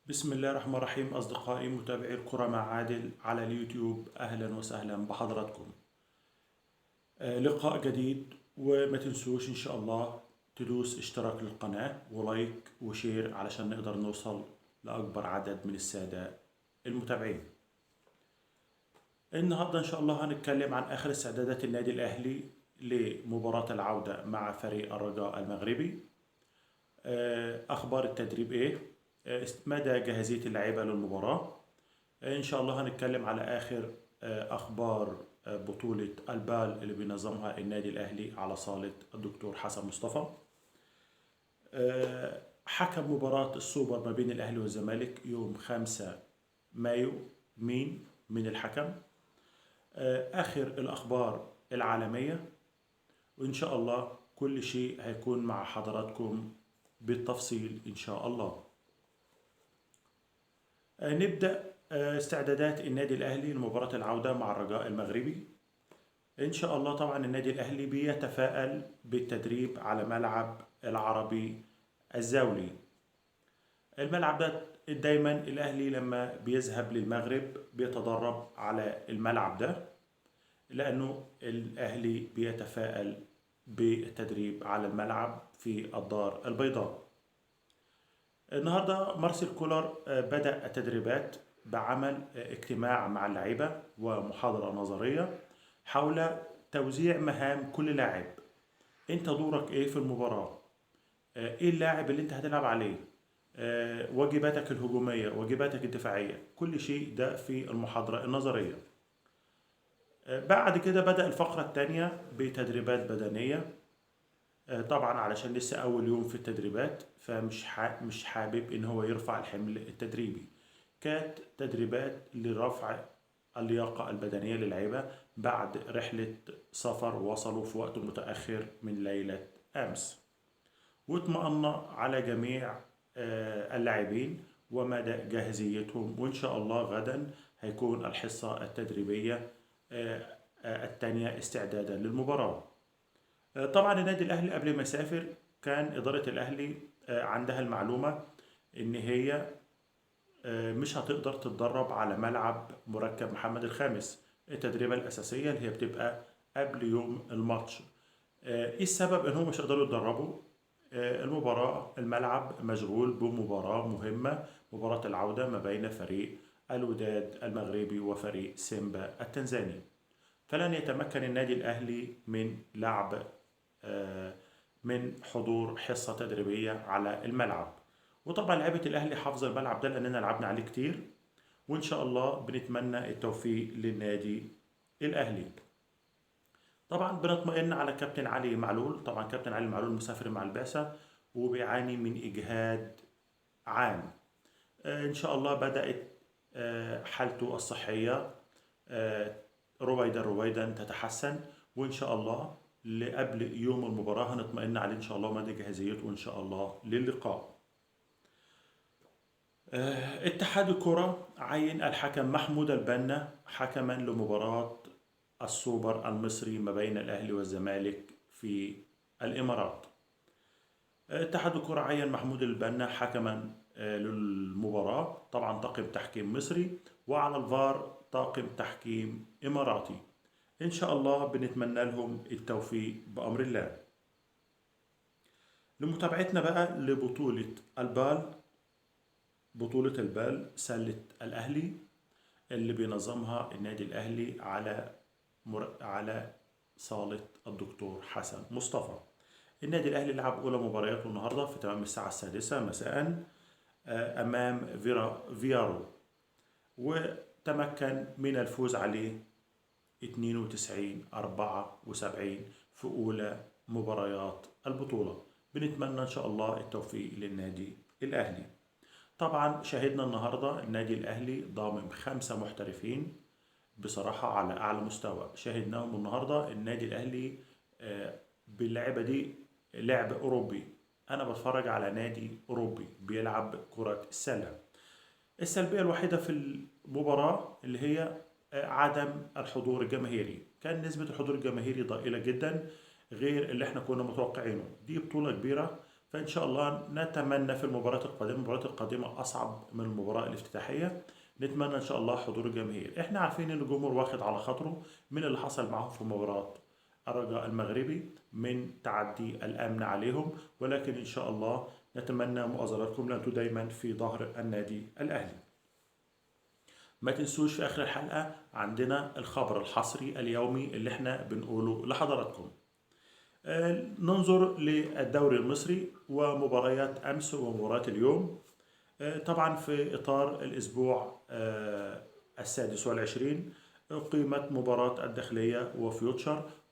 بسم الله الرحمن الرحيم. أصدقائي متابعي الكرة مع عادل على اليوتيوب، أهلا وسهلا بحضراتكم. لقاء جديد، وما تنسوش إن شاء الله تدوس اشتراك للقناة ولايك وشير علشان نقدر نوصل لأكبر عدد من السادة المتابعين. النهاردة إن شاء الله هنتكلم عن آخر استعدادات النادي الأهلي لمباراة العودة مع فريق الرجاء المغربي. أخبار التدريب إيه؟ مدى جاهزية اللعيبة للمباراة. إن شاء الله هنتكلم على آخر أخبار بطولة البال اللي بينظمها النادي الأهلي على صالة الدكتور حسن مصطفى. حكم مباراة السوبر ما بين الأهلي والزمالك يوم 5 مايو، مين من الحكم. آخر الأخبار العالمية، وإن شاء الله كل شيء هيكون مع حضراتكم بالتفصيل إن شاء الله. نبدأ استعدادات النادي الأهلي لمباراة العودة مع الرجاء المغربي. إن شاء الله طبعا النادي الأهلي بيتفائل بالتدريب على ملعب العربي الزاولي. الملعب ده دايما الأهلي لما بيذهب للمغرب بيتدرب على الملعب ده، لأنه الأهلي بيتفائل بالتدريب على الملعب في الدار البيضاء. النهارده مارسيل كولر بدأ التدريبات بعمل اجتماع مع اللعيبة ومحاضرة نظرية حول توزيع مهام كل لاعب. انت دورك ايه في المباراة؟ ايه اللاعب اللي انت هتلعب عليه؟ واجباتك الهجومية، واجباتك الدفاعية، كل شيء ده في المحاضرة النظرية. بعد كده بدأ الفقرة الثانية بتدريبات بدنية. طبعا علشان لسه اول يوم في التدريبات، فمش مش حابب ان هو يرفع الحمل التدريبي. كانت تدريبات لرفع اللياقة البدنية للعيبة بعد رحلة سفر وصلوا في وقت متأخر من ليلة أمس، واطمأن على جميع اللاعبين ومدى جاهزيتهم. وإن شاء الله غدا هيكون الحصة التدريبية الثانية استعدادا للمباراة. طبعا النادي الاهلي قبل ما يسافر كان اداره الاهلي عندها المعلومه ان هي مش هتقدر تتدرب على ملعب مركب محمد الخامس. التدريبه الاساسيه اللي هي بتبقى قبل يوم الماتش. ايه السبب ان هم مش هيقدروا يتدربوا؟ الملعب مشغول بمباراه مهمه، مباراه العوده ما بين فريق الوداد المغربي وفريق سيمبا التنزاني. فلن يتمكن النادي الاهلي من لعب من حضور حصة تدريبية على الملعب. وطبعا لعيبة الأهلي حافظة الملعب ده لأننا لعبنا عليه كتير، وإن شاء الله بنتمنى التوفيق للنادي الأهلي. طبعا بنطمئن على كابتن علي معلول. طبعا كابتن علي معلول مسافر مع البعثة وبيعاني من إجهاد عام. إن شاء الله بدأت حالته الصحية رويدا رويدا تتحسن، وإن شاء الله قبل يوم المباراة هنطمئن عليه إن شاء الله مدى جاهزيته إن شاء الله للقاء. اتحاد الكرة عين الحكم محمود البنا حكما لمباراة السوبر المصري ما بين الأهلي والزمالك في الإمارات. اتحاد الكرة عين محمود البنا حكما للمباراة. طبعا طاقم تحكيم مصري، وعلى الفار طاقم تحكيم إماراتي. إن شاء الله بنتمنى لهم التوفيق بأمر الله. لمتابعتنا بقى لبطولة البال. بطولة البال سلة الأهلي اللي بينظمها النادي الأهلي على صالة الدكتور حسن مصطفى. النادي الأهلي لعب أولى مبارياته النهاردة في تمام الساعة 6 مساء أمام فيارو، وتمكن من الفوز عليه 92-74 في أولى مباريات البطولة. بنتمنى إن شاء الله التوفيق للنادي الأهلي. طبعا شاهدنا النهاردة النادي الأهلي ضامن 5 محترفين بصراحة على أعلى مستوى. شاهدناهم النهاردة النادي الأهلي باللعبة دي لعب أوروبي. أنا بتفرج على نادي أوروبي بيلعب كرة السلة. السلبية الوحيدة في المباراة اللي هي عدم الحضور الجماهيري. كان نسبة الحضور الجماهيري ضئيلة جدا غير اللي احنا كنا متوقعينه. دي بطولة كبيرة، فإن شاء الله نتمنى في المباراة القادمة أصعب من المباراة الافتتاحية. نتمنى إن شاء الله حضور الجماهير. إحنا عارفين إن الجمهور واخد على خاطره من اللي حصل معهم في مباراة الرجاء المغربي من تعدي الأمن عليهم، ولكن إن شاء الله نتمنى مؤازرتكم لأنتم دايما في ظهر النادي الأهلي. ما تنسوش في آخر الحلقة عندنا الخبر الحصري اليومي اللي احنا بنقوله لحضراتكم. ننظر للدوري المصري ومباريات أمس ومباريات اليوم. طبعا في إطار الأسبوع 26 أقيمت مباراة الداخلية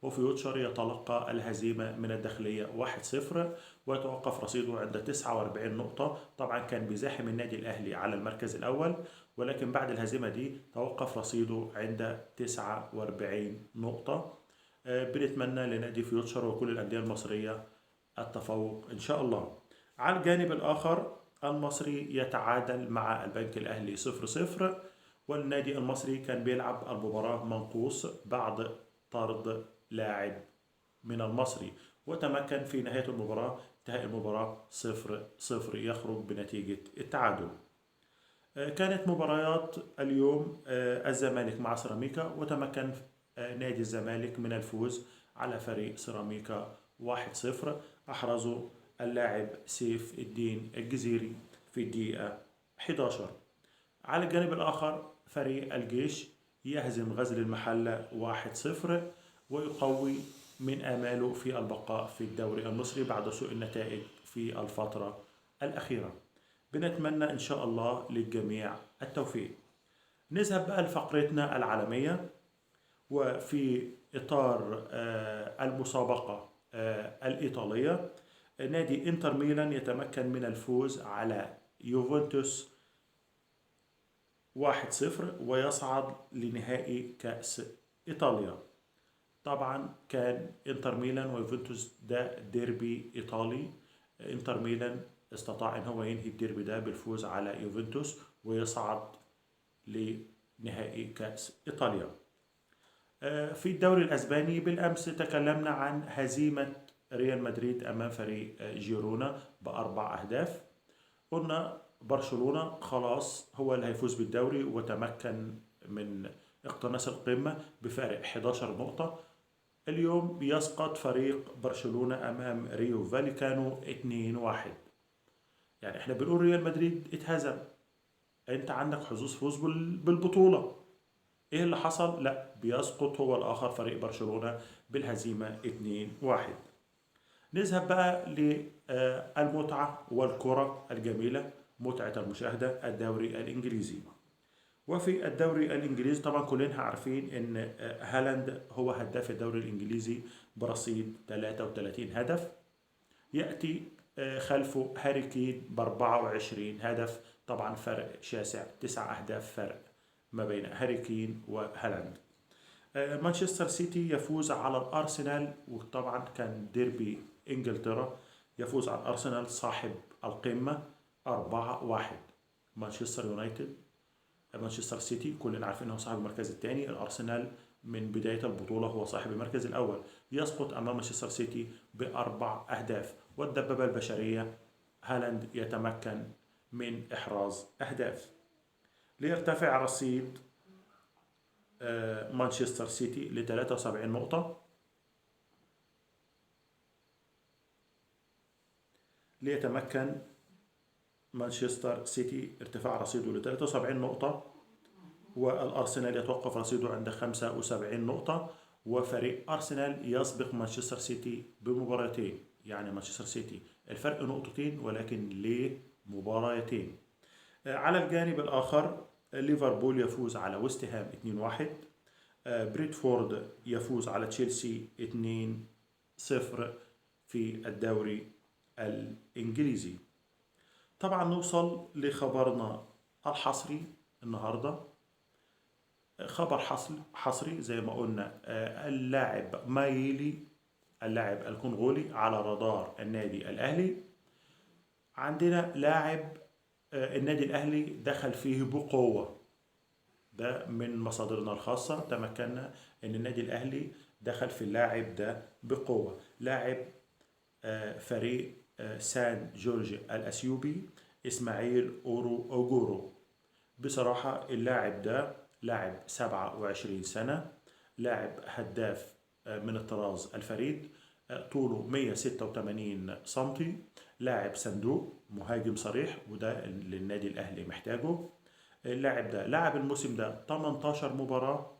وفيوتشر يتلقى الهزيمة من الداخلية 1-0 ويتوقف رصيده عند 49 نقطة. طبعا كان بيزاحم النادي الأهلي على المركز الأول، ولكن بعد الهزيمة دي توقف رصيده عند 49 نقطة. بنتمنى لنادي فيوتشر وكل الأندية المصرية التفوق إن شاء الله. على الجانب الآخر المصري يتعادل مع البنك الأهلي 0-0، والنادي المصري كان بيلعب المباراة منقوص بعد طرد لاعب من المصري، وتمكن في نهاية المباراة انتهاء المباراة 0-0 يخرج بنتيجة التعادل. كانت مباريات اليوم الزمالك مع سيراميكا، وتمكن نادي الزمالك من الفوز على فريق سيراميكا 1-0. أحرزه اللاعب سيف الدين الجزيري في الدقيقة 11. على الجانب الآخر فريق الجيش يهزم غزل المحلة 1-0 ويقوي من آماله في البقاء في الدوري المصري بعد سوء النتائج في الفترة الأخيرة. بنتمنى إن شاء الله للجميع التوفيق. نذهب بقى لفقرتنا العالمية، وفي إطار المسابقة الإيطالية نادي إنتر ميلان يتمكن من الفوز على يوفنتوس 1-0 ويصعد لنهائي كأس إيطاليا. طبعا كان إنتر ميلان ويوفنتوس ده ديربي إيطالي. إنتر ميلان استطاع ان هو ينهي الديربي ده بالفوز على يوفنتوس ويصعد لنهائي كأس إيطاليا. في الدوري الأسباني بالأمس تكلمنا عن هزيمة ريال مدريد أمام فريق جيرونا ب4 أهداف. قلنا برشلونة خلاص هو اللي هيفوز بالدوري وتمكن من اقتناص القمة بفارق 11 نقطة. اليوم يسقط فريق برشلونة أمام ريو فاليكانو 2-1. يعني احنا بنقول ريال مدريد اتهزم، انت عندك حظوظ فوز بالبطولة. ايه اللي حصل؟ لا، بيسقط هو الاخر فريق برشلونة بالهزيمة 2-1. نذهب بقى للمتعة والكرة الجميلة، متعة المشاهدة، الدوري الانجليزي. وفي الدوري الانجليزي طبعا كلنا عارفين ان هالاند هو هداف الدوري الانجليزي برصيد 33 هدف. يأتي خلفه هاري كين ب24 هدف. طبعا فرق شاسع، 9 أهداف فرق ما بين هاري كين وهالاند. مانشستر سيتي يفوز على الأرسنال، وطبعا كان ديربي إنجلترا، يفوز على الأرسنال صاحب القمة 4-1. مانشستر يونايتد مانشستر سيتي كلنا عارفين انه صاحب المركز الثاني. الأرسنال من بداية البطولة هو صاحب المركز الأول، يسقط أمام مانشستر سيتي ب4 أهداف. والدبابة البشرية هالاند يتمكن من إحراز أهداف ليرتفع رصيد مانشستر سيتي ل 73 نقطة، ليتمكن مانشستر سيتي ارتفاع رصيده ل 73 نقطة، والأرسنال يتوقف رصيده عند 75 نقطة. وفريق أرسنال يسبق مانشستر سيتي بمباراتين، يعني مانشستر سيتي الفرق نقطتين ولكن ليه مباراتين. على الجانب الآخر ليفربول يفوز على ويست هام 2-1. بريتفورد يفوز على تشيلسي 2-0 في الدوري الإنجليزي. طبعا نوصل لخبرنا الحصري النهارده. خبر حصري زي ما قلنا، اللاعب مايلي اللاعب الكونغولي على رادار النادي الأهلي. عندنا لاعب النادي الأهلي دخل فيه بقوة، ده من مصادرنا الخاصة تمكنا ان النادي الأهلي دخل في اللاعب ده بقوة. لاعب فريق سان جورج الأثيوبي إسماعيل أورو أوجورو. بصراحة اللاعب ده لاعب 27 سنة، لاعب هداف من الطراز الفريد، طوله 186 سنتي، لاعب صندوق، مهاجم صريح، وده اللي النادي الأهلي محتاجه. اللاعب ده لعب الموسم ده 18 مباراة،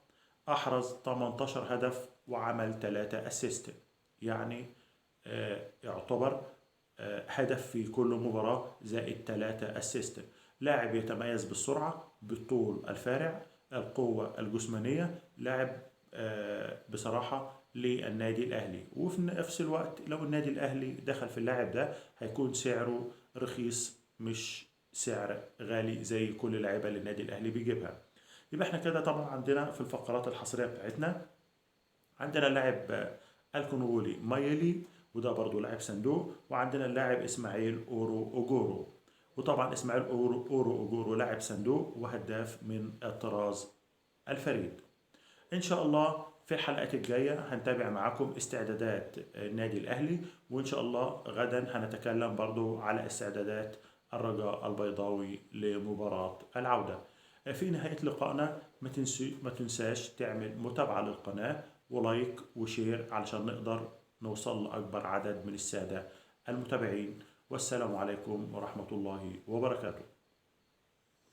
أحرز 18 هدف وعمل 3 أسيست، يعني يعتبر هدف في كل مباراة زائد 3 أسيست. لاعب يتميز بالسرعة، بالطول الفارع، القوة الجسمانية، لاعب بصراحة للنادي الأهلي. وفي نفس الوقت لو النادي الأهلي دخل في اللاعب ده هيكون سعره رخيص، مش سعر غالي زي كل اللعيبة اللي النادي الأهلي بيجيبها. يبقى احنا كده طبعا عندنا في الفقرات الحصرية بتاعتنا عندنا اللاعب الكونغولي مايلي، وده برضو لاعب صندوق، وعندنا اللاعب اسماعيل اورو اوجورو. وطبعا اسماعيل اورو اوجورو لاعب صندوق وهداف من الطراز الفريد. ان شاء الله في الحلقات الجاية هنتابع معاكم استعدادات النادي الاهلي، وان شاء الله غدا هنتكلم برضو على استعدادات الرجاء البيضاوي لمباراة العودة. في نهاية لقائنا ما تنساش تعمل متابعة للقناة ولايك وشير علشان نقدر نوصل لأكبر عدد من السادة المتابعين. والسلام عليكم ورحمة الله وبركاته.